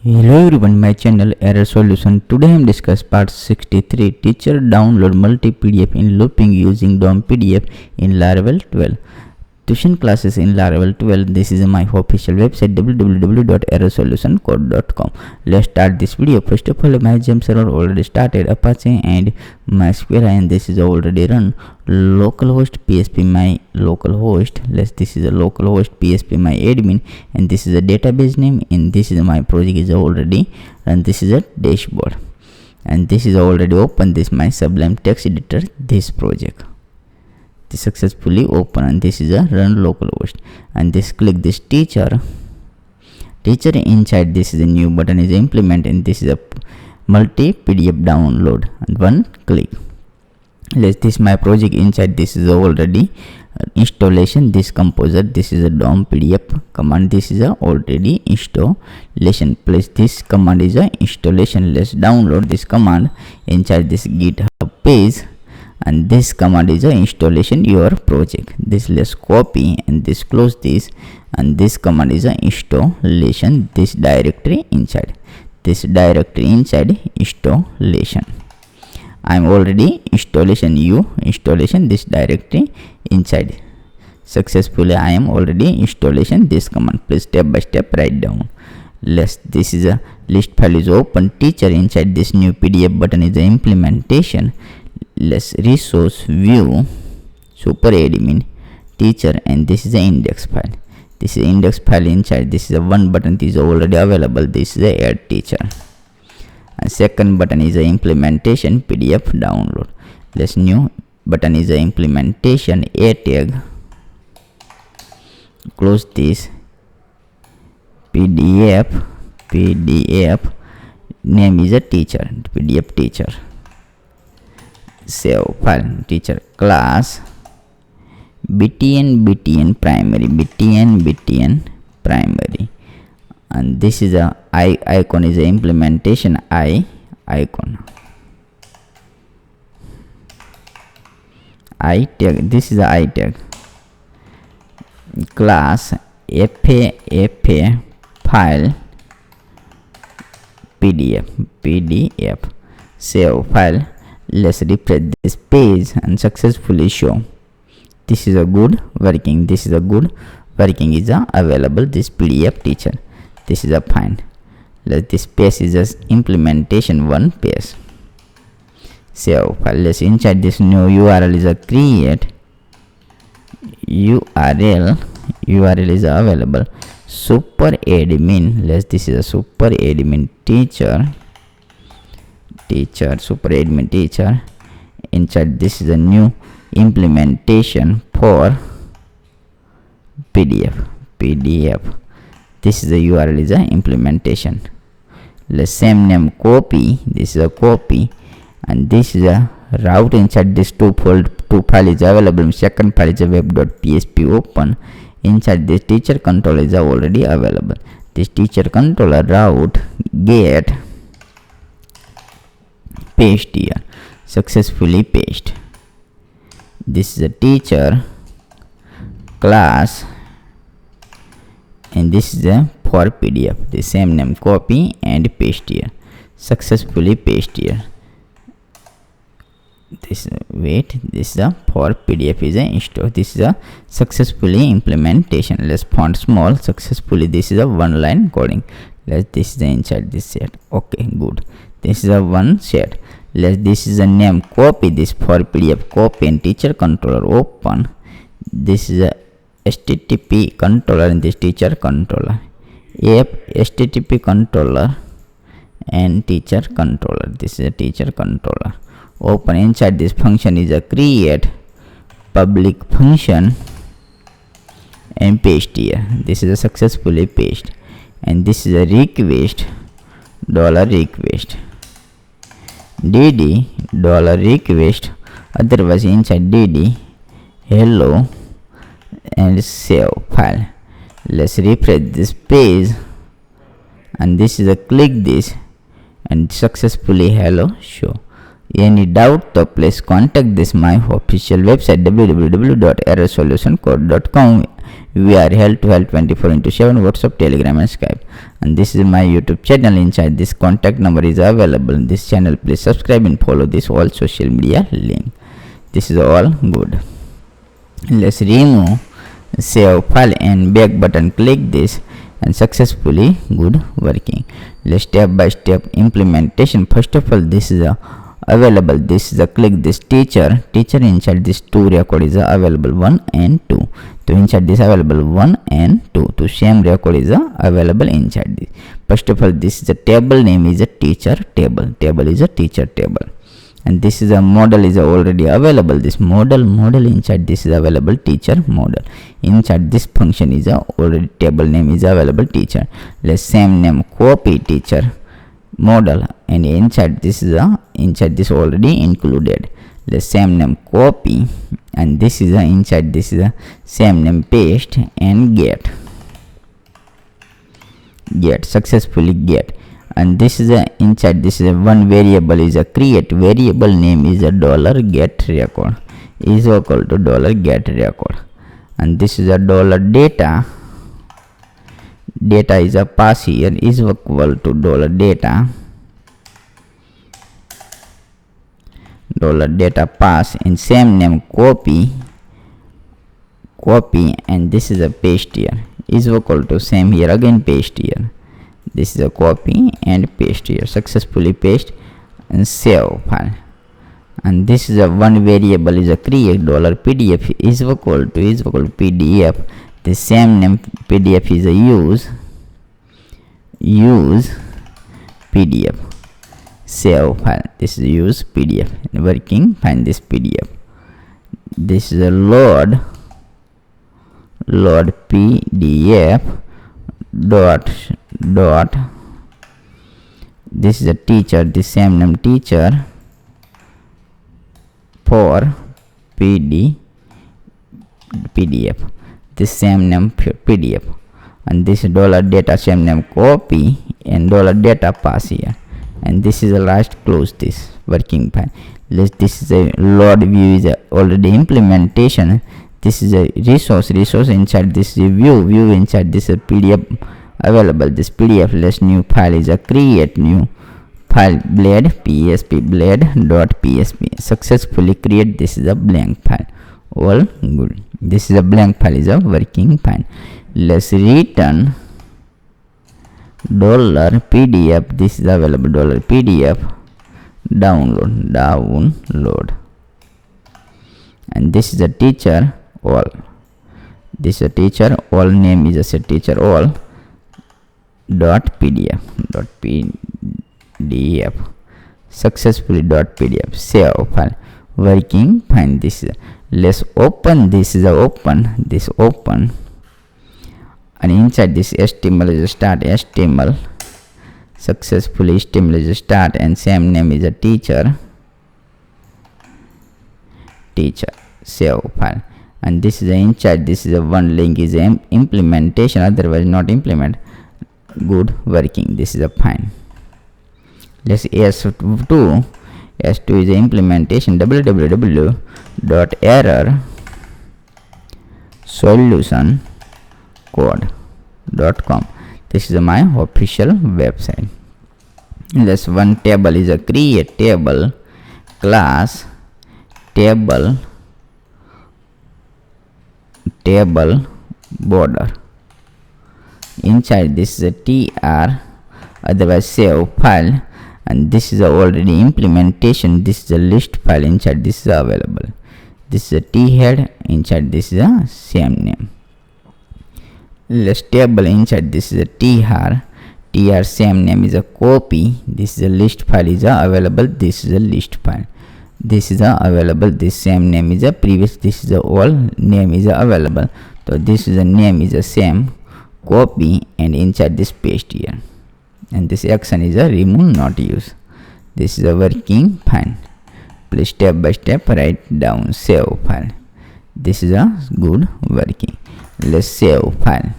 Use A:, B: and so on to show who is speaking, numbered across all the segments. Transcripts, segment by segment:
A: Hello everyone, my channel Error Solution. Today I am discuss part 63, teacher download multi PDF in looping using DOM PDF in Laravel 12. Tuition classes in Laravel 12. This is my official website www.errorsolutioncode.com. Let's start this video. First of all, my gem server already started, Apache and MySQL, and this is already run. Localhost PSP my localhost. This is a localhost PSP my admin, and this is a database name, and this is my project is already, and this is a dashboard, and this is already open. This my Sublime text editor, this project. This successfully open, and this is a run localhost, and this click this teacher inside. This is a new button is implement, and this is a multi PDF download, and one click. This my project inside. This is already installation. This composer, this is a DOM PDF command. This is a already installation. Place this command is a installation. Let's download this command inside this GitHub page, and this command is a installation your project. This let's copy, and this close this, and this command is a installation this directory inside. This directory inside installation. I'm already installation this directory inside. Successfully I am already installation this command. Please step by step write down. This is a list file is open. Teacher inside this new PDF button is the implementation. Resource view super admin teacher, and this is the index file. This is index file inside. This is a one button is already available. This is the add teacher, and second button is the implementation PDF download. This new button is the implementation a tag. Close this PDF name is a teacher, PDF teacher. Save file teacher class btn primary, and this is a icon is a implementation icon tag. This is a tag class fa file pdf. Save file. Let's refresh this page and successfully show. This is a good working. This is a good working is available. This PDF teacher. This is a fine. This page is just implementation one page. Save file. Let's inside this new URL is a create URL is available. Super admin. This is a super admin teacher super admin teacher. Inside this is a new implementation for PDF. This is the URL is a implementation. Same name copy. This is a copy, and this is a route. Inside this two file is available. Second file is a web.php open. Inside this teacher controller is already available. This teacher controller route get paste here. Successfully paste. This is a teacher class, and this is a for PDF. The same name copy and paste here. Successfully paste here. This is a for PDF is a install. This is a successfully implementation. Let's font small. Successfully this is a one line coding. This is the inside this set. Okay, good. This is a one set. This is a name copy. This for PDF copy, and teacher controller open. This is a HTTP controller, and this teacher controller HTTP controller and teacher controller. This is a teacher controller open. Inside this function is a create public function and paste here. This is a successfully paste, and this is a request $request dd $request. Otherwise inside dd hello, and save file. Let's refresh this page, and this is a click this, and successfully hello show. Any doubt, so please contact this my official website www.errorsolutioncode.com. we are held to help 24/7 WhatsApp, Telegram and Skype. And this is my YouTube channel. Inside this contact number is available in this channel. Please subscribe and follow this all social media link. This is all good. Let's remove save file and back button. Click this and successfully good working. Let's step by step implementation. First of all, this is available. This is click this teacher. Inside this two record is available 1 and 2. So inside this available 1 and 2. So same record is available inside this. First of all, this is a table name is a teacher table. Table is a teacher table. And this is a model is already available. This model inside this is available teacher model. Inside this function is already table name is available teacher. Let's same name copy teacher model, and inside this is inside this already included. The same name copy, and this is inside this is same name paste and get successfully get. And this is inside this is one variable is a create variable name is a $get record is equal to $get record. And this is a $data is a pass here is equal to $data $data pass, and same name copy, and this is a paste here is equal to same here again paste here. This is a copy and paste here, successfully paste and save file. And this is a one variable is a create $pdf is equal to pdf. The same name pdf is a use pdf save file. This is use pdf working. Find this pdf. This is a load pdf dot this is a teacher, the same name teacher for pdf, this same name pdf. And this is $data same name copy and $data pass here. And this is the last close this working fine. This is a load view is already implementation. This is a resource inside this is view inside this is pdf available. This pdf less new file is a create new file blade blade.psp successfully create. This is a blank file, all good. This is a blank file is a working fine. Let's return $pdf. This is available $pdf download. And this is a teacher all. This is a teacher all name is a set teacher all .pdf successfully .pdf save file working fine. This is let's open. This is a open and inside this HTML is a start HTML successfully HTML is a start, and same name is a teacher save file. And this is a inside this is a one link is a implementation, otherwise not implement. Good working. This is a fine. Let's S2 is the implementation www.errorsolutioncode.com. This is my official website. Let's one table is a create table class table border. Inside this is a tr otherwise save file, and this is a already implementation. This is a list file. Inside this is available. This is a t head. Inside this is a same name. Let's table inside this is a tr same name is a copy. This is a list file is available. This is a list file. This is available. This same name is a previous. This is a all name is available. So this is a name is the same copy, and inside this paste here, and this action is a remove not use. This is a working fine. Please step by step write down save file. This is a good working. Let's save file.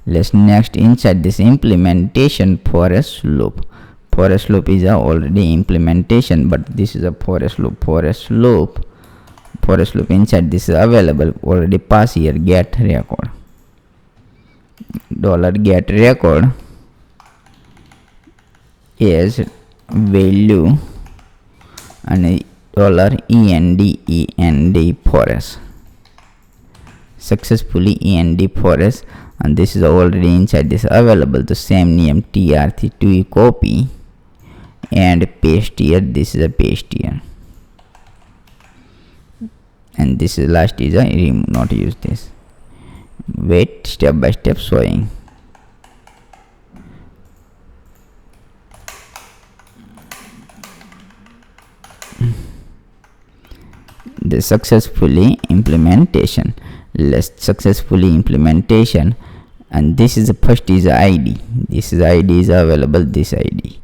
A: Let's next inside this implementation forest loop. Forest loop is already implementation, but this is a forest loop inside this is available already pass here get record. $get record is value and $end forest. Successfully end forest, and this is already inside this available. The same name tr2 copy and paste here. This is a paste here, and this is last is a remove, not use this. Wait, step by step showing. The successfully implementation. Let's successfully implementation, and this is the first is ID. This is ID is available. This ID.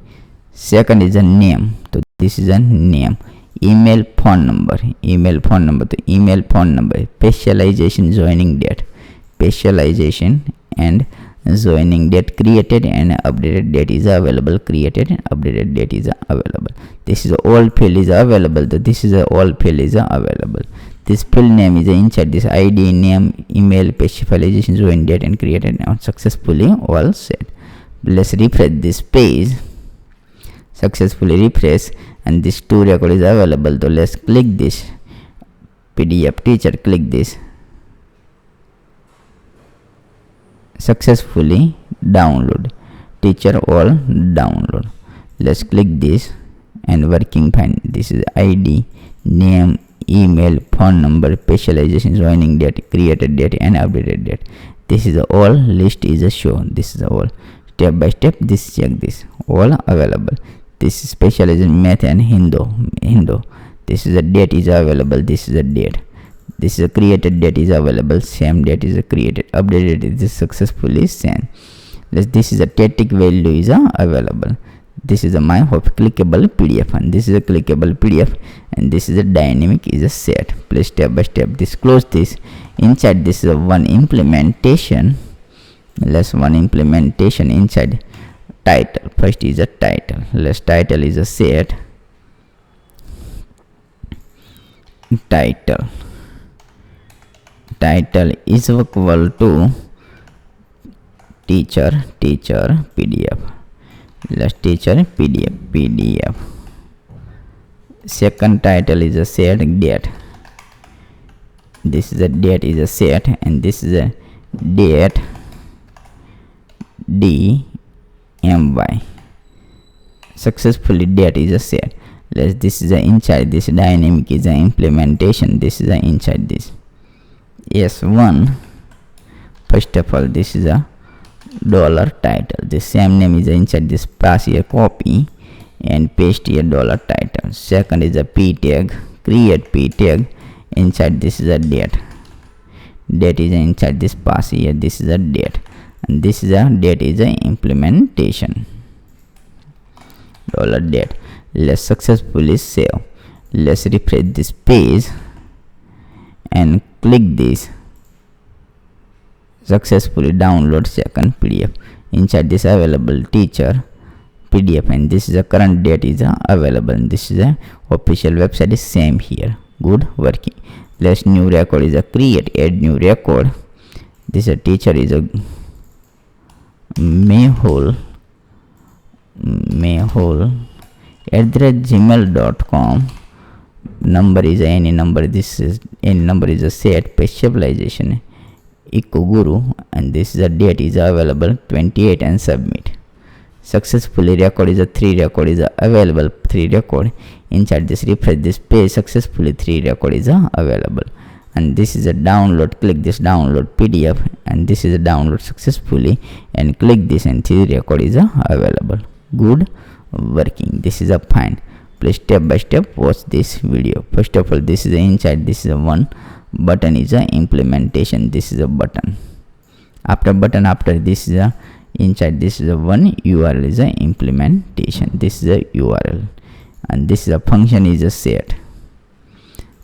A: Second is a name. So this is a name. Email, phone number. Email, phone number. The email, phone number. Specialization, joining date. Specialization and joining date. Created and updated date is available. Created and updated date is available. This is all field is available. This is all field is available. This field name is inside this ID, name, email, specialization, join date, and created now. Successfully all set. Let's refresh this page. Successfully refresh, and this 2 record is available. So let's click this PDF teacher. Click this. Successfully download. Teacher all download. Let's click this and working fine. This is ID, name, email, phone number, specialization, joining date, created date, and updated date. This is all list is a show. This is all step by step. This check this all available. This is specialization math and Hindu. This is a date is available. This is a date. This is a created date is available. Same date is a created. Updated is successfully sent. This is a static value is available. This is a my hope clickable PDF, and this is a clickable PDF, and this is a dynamic is a set. Please step by step this close this. Inside this is a one implementation. Let's one implementation inside title. First is a title. Let's title is a set. Title is equal to teacher PDF. Let's teacher PDF. Second title is a set date. This is a date is a set, and this is a date DMY. Successfully date is a set. This is a inside this dynamic is a implementation. This is a inside this S1. First of all, this is a $title. The same name is inside this pass here copy and paste here $title. Second is a p tag. Create p tag. Inside this is a date. Date is inside this pass here. This is a date, and this is a date is a implementation. $date. Let's successfully save. Let's refresh this page and click this. Successfully download second PDF. Inside this available teacher PDF, and this is a current date is available, and this is a official website is same here. Good working. Let's new record is a create, add new record. This a teacher is a mayhole @gmail.com. Number is any number. This is any number is a set. Specialization Guru, and this is a date is available 28 and submit. Successfully record is a 3 record is available. 3 record inside this refresh this page. Successfully 3 record is available, and this is a download. Click this download PDF, and this is a download successfully, and click this and 3 record is available. Good working. This is a fine. Please step by step watch this video. First of all, this is inside this is a one button is a implementation. This is a button. After button, after this is a inside this is a one URL is a implementation. This is a URL, and this is a function is a set,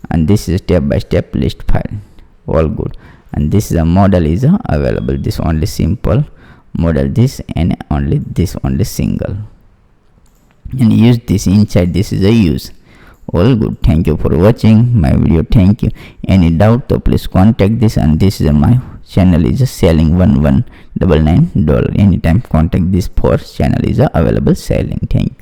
A: and this is step by step list file. All good. And this is a model is available. This only simple model, this and only this only single, and use this inside this is a use. All good. Thank you for watching my video. Thank you. Any doubt, so please contact this, and this is my channel is selling $1199. Anytime contact this for channel is available selling. Thank you.